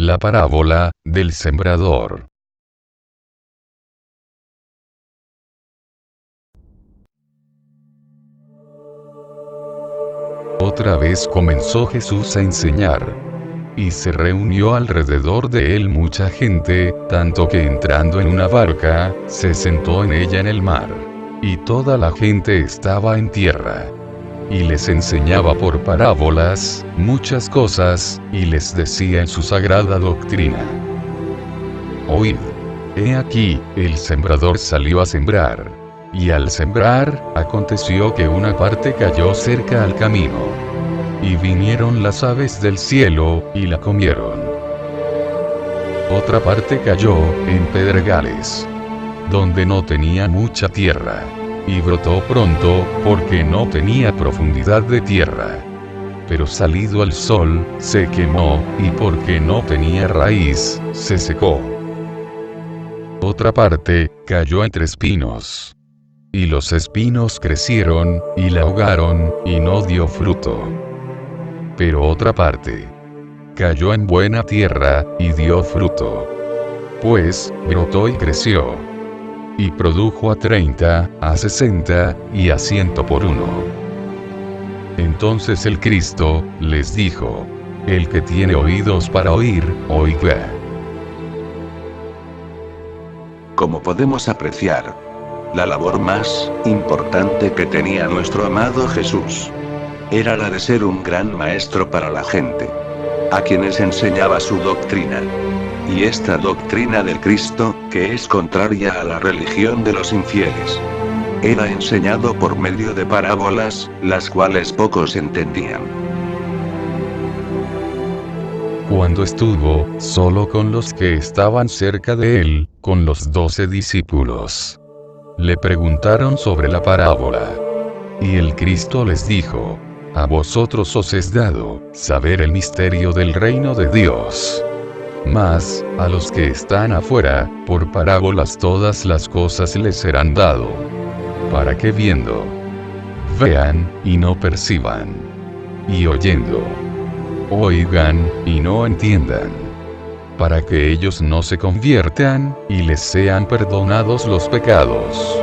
La parábola del sembrador. Otra vez comenzó Jesús a enseñar. Y se reunió alrededor de él mucha gente, tanto que entrando en una barca, se sentó en ella en el mar. Y toda la gente estaba en tierra. Y les enseñaba por parábolas muchas cosas, y les decía en su sagrada doctrina: Oíd. He aquí, el sembrador salió a sembrar. Y al sembrar, aconteció que una parte cayó cerca al camino. Y vinieron las aves del cielo, y la comieron. Otra parte cayó en pedregales, donde no tenía mucha tierra. Y brotó pronto, porque no tenía profundidad de tierra. Pero salido el sol, se quemó, y porque no tenía raíz, se secó. Otra parte cayó entre espinos. Y los espinos crecieron, y la ahogaron, y no dio fruto. Pero otra parte cayó en buena tierra, y dio fruto. Pues, brotó y creció. Y produjo a 30, a 60, y a 100 por uno. Entonces el Cristo les dijo: El que tiene oídos para oír, oiga. Como podemos apreciar, la labor más importante que tenía nuestro amado Jesús era la de ser un gran maestro para la gente, a quienes enseñaba su doctrina. Y esta doctrina del Cristo, que es contraria a la religión de los infieles, era enseñado por medio de parábolas, las cuales pocos entendían. Cuando estuvo solo con los que estaban cerca de él, con los 12 discípulos, le preguntaron sobre la parábola. Y el Cristo les dijo: A vosotros os es dado saber el misterio del reino de Dios. Mas, a los que están afuera, por parábolas todas las cosas les serán dado, para que viendo, vean, y no perciban, y oyendo, oigan, y no entiendan, para que ellos no se conviertan, y les sean perdonados los pecados.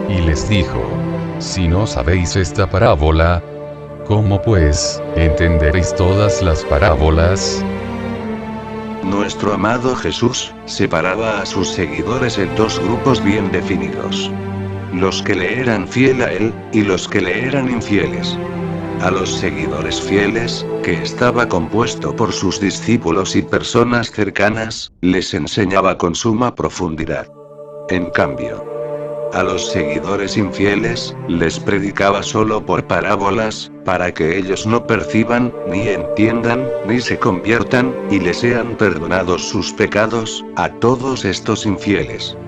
Y les dijo: Si no sabéis esta parábola, ¿cómo pues entenderéis todas las parábolas? Nuestro amado Jesús separaba a sus seguidores en dos grupos bien definidos: los que le eran fiel a él, y los que le eran infieles. A los seguidores fieles, que estaba compuesto por sus discípulos y personas cercanas, les enseñaba con suma profundidad. En cambio, a los seguidores infieles, les predicaba solo por parábolas, para que ellos no perciban, ni entiendan, ni se conviertan, y les sean perdonados sus pecados, a todos estos infieles.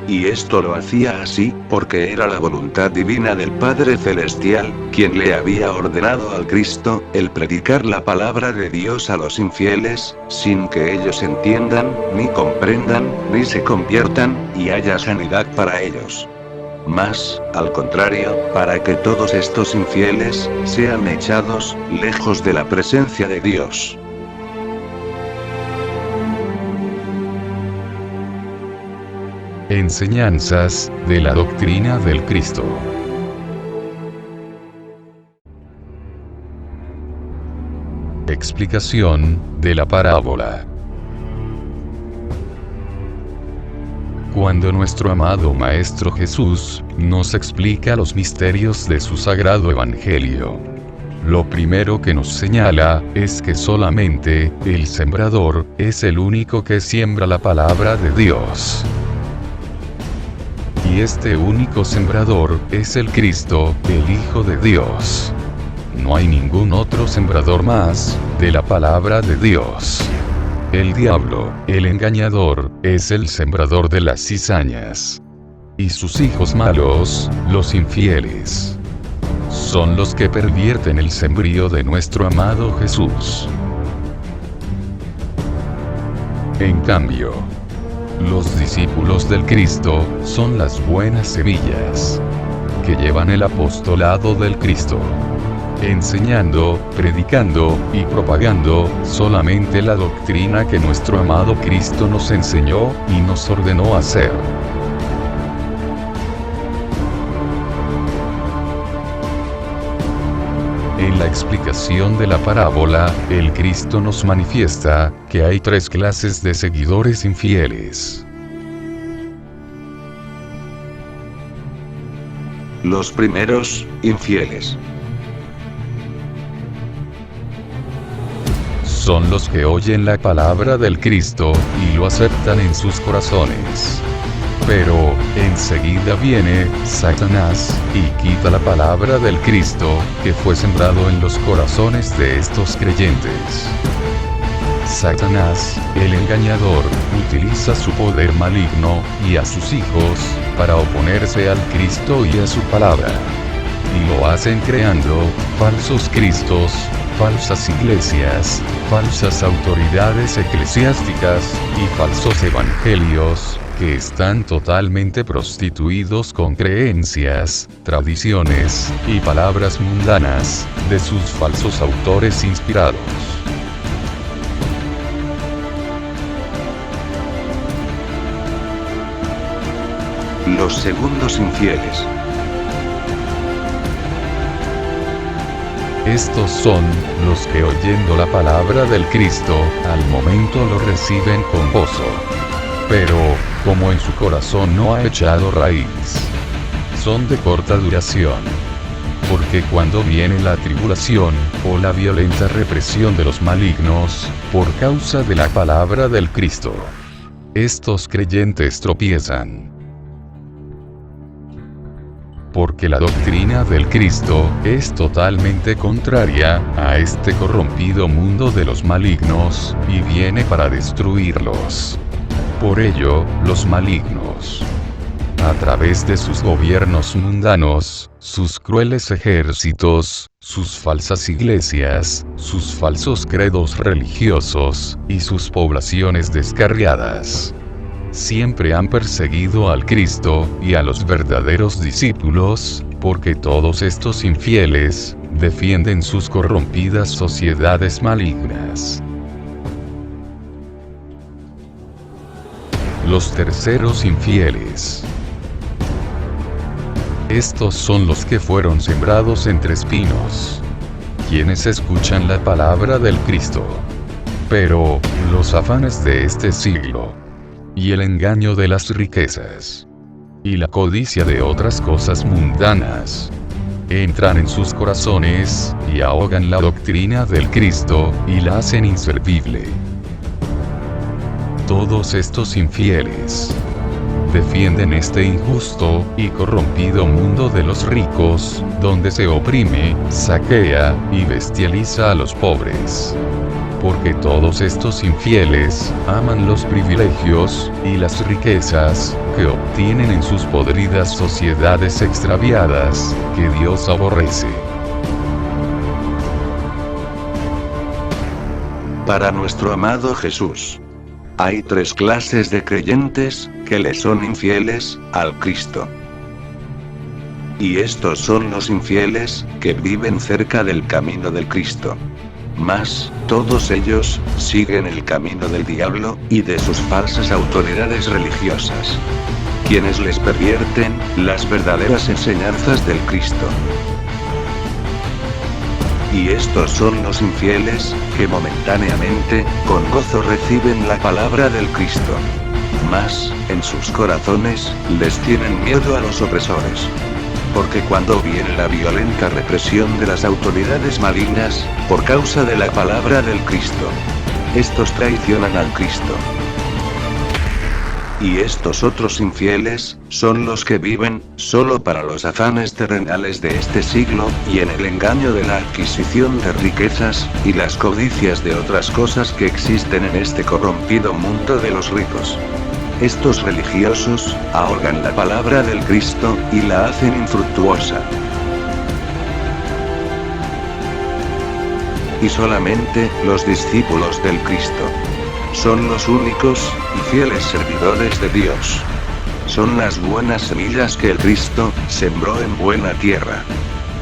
Y esto lo hacía así, porque era la voluntad divina del Padre Celestial, quien le había ordenado al Cristo, el predicar la palabra de Dios a los infieles, sin que ellos entiendan, ni comprendan, ni se conviertan, y haya sanidad para ellos. Mas, al contrario, para que todos estos infieles sean echados lejos de la presencia de Dios. Enseñanzas de la doctrina del Cristo. Explicación de la parábola. Cuando nuestro amado Maestro Jesús nos explica los misterios de su sagrado Evangelio, lo primero que nos señala es que solamente el sembrador es el único que siembra la palabra de Dios. Y este único sembrador es el Cristo, el Hijo de Dios. No hay ningún otro sembrador más de la palabra de Dios. El diablo, el engañador, es el sembrador de las cizañas. Y sus hijos malos, los infieles, son los que pervierten el sembrío de nuestro amado Jesús. En cambio, los discípulos del Cristo son las buenas semillas, que llevan el apostolado del Cristo. enseñando, predicando y propagando solamente la doctrina que nuestro amado Cristo nos enseñó y nos ordenó hacer. En la explicación de la parábola, el Cristo nos manifiesta que hay tres clases de seguidores infieles. Los primeros, infieles. Son los que oyen la palabra del Cristo y lo aceptan en sus corazones. Pero, enseguida viene Satanás y quita la palabra del Cristo, que fue sembrado en los corazones de estos creyentes. Satanás, el engañador, utiliza su poder maligno y a sus hijos para oponerse al Cristo y a su palabra. Y lo hacen creando falsos cristos, falsas iglesias, falsas autoridades eclesiásticas y falsos evangelios, que están totalmente prostituidos con creencias, tradiciones y palabras mundanas de sus falsos autores inspirados. Los segundos infieles. Estos son los que oyendo la palabra del Cristo, al momento lo reciben con gozo. Pero, como en su corazón no ha echado raíz, son de corta duración. Porque cuando viene la tribulación, o la violenta represión de los malignos, por causa de la palabra del Cristo, estos creyentes tropiezan. Porque la doctrina del Cristo es totalmente contraria a este corrompido mundo de los malignos, y viene para destruirlos. Por ello, los malignos, a través de sus gobiernos mundanos, sus crueles ejércitos, sus falsas iglesias, sus falsos credos religiosos, y sus poblaciones descarriadas, siempre han perseguido al Cristo y a los verdaderos discípulos, porque todos estos infieles defienden sus corrompidas sociedades malignas. Los terceros infieles. Estos son los que fueron sembrados entre espinos, quienes escuchan la palabra del Cristo. Pero, los afanes de este siglo, y el engaño de las riquezas, y la codicia de otras cosas mundanas, entran en sus corazones, y ahogan la doctrina del Cristo, y la hacen inservible. Todos estos infieles defienden este injusto y corrompido mundo de los ricos, donde se oprime, saquea y bestializa a los pobres. Porque todos estos infieles aman los privilegios y las riquezas que obtienen en sus podridas sociedades extraviadas, que Dios aborrece. Para nuestro amado Jesús, hay tres clases de creyentes que le son infieles al Cristo. Y estos son los infieles que viven cerca del camino del Cristo. Mas, todos ellos siguen el camino del diablo y de sus falsas autoridades religiosas, quienes les pervierten las verdaderas enseñanzas del Cristo. Y estos son los infieles, que momentáneamente, con gozo reciben la palabra del Cristo. Mas, en sus corazones, les tienen miedo a los opresores. Porque cuando viene la violenta represión de las autoridades malignas, por causa de la palabra del Cristo, estos traicionan al Cristo. Y estos otros infieles, son los que viven, solo para los afanes terrenales de este siglo, y en el engaño de la adquisición de riquezas, y las codicias de otras cosas que existen en este corrompido mundo de los ricos. Estos religiosos, ahogan la palabra del Cristo, y la hacen infructuosa. Y solamente, los discípulos del Cristo son los únicos y fieles servidores de Dios. Son las buenas semillas que el Cristo sembró en buena tierra.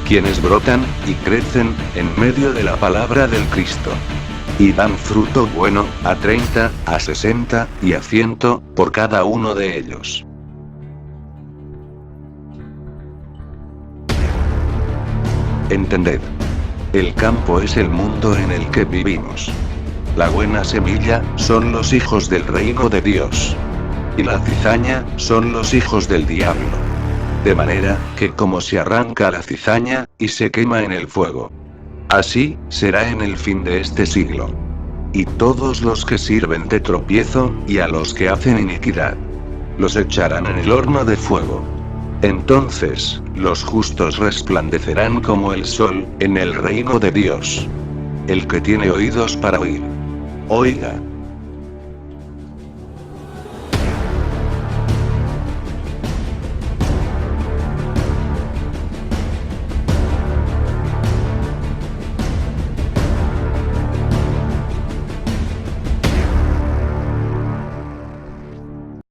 quienes brotan y crecen en medio de la palabra del Cristo. Y dan fruto bueno, a 30, a 60, y a 100, por cada uno de ellos. Entended. El campo es el mundo en el que vivimos. La buena semilla son los hijos del reino de Dios. Y la cizaña son los hijos del diablo. De manera que como se arranca la cizaña, y se quema en el fuego, así será en el fin de este siglo. Y todos los que sirven de tropiezo, y a los que hacen iniquidad, los echarán en el horno de fuego. Entonces, los justos resplandecerán como el sol, en el reino de Dios. El que tiene oídos para oír, oiga.